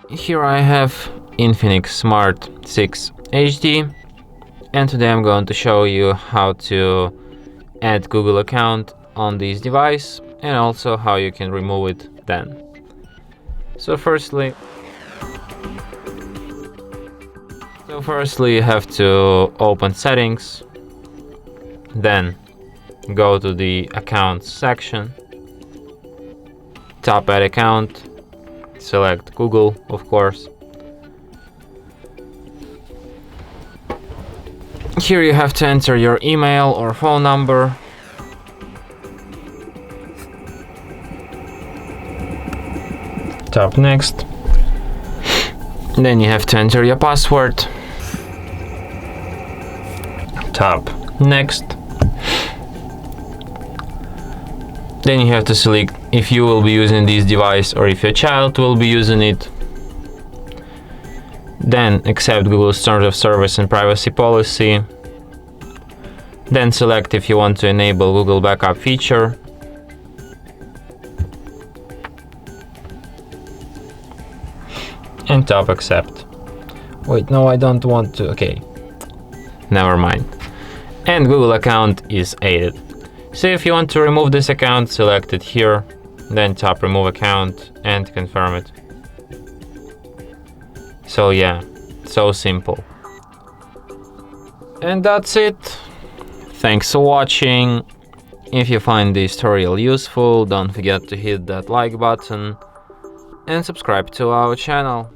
Here I have Infinix Smart 6 HD, and today I'm going to show you how to add Google account on this device and also how you can remove it then. So firstly you have to open settings, then go to the accounts section, tap add account, select Google, of course. Here you have to enter your email or phone number. Tap next. Then you have to enter your password. Tap next. Then you have to select if you will be using this device or if your child will be using it. Then accept Google's terms of service and privacy policy. Then select if you want to enable Google backup feature. And tap accept. Wait, no, I don't want to. Okay, never mind. And Google account is added. So if you want to remove this account, select it here, then tap remove account and confirm it. So yeah, so simple. And that's it. Thanks for watching. If you find this tutorial useful, don't forget to hit that like button and subscribe to our channel.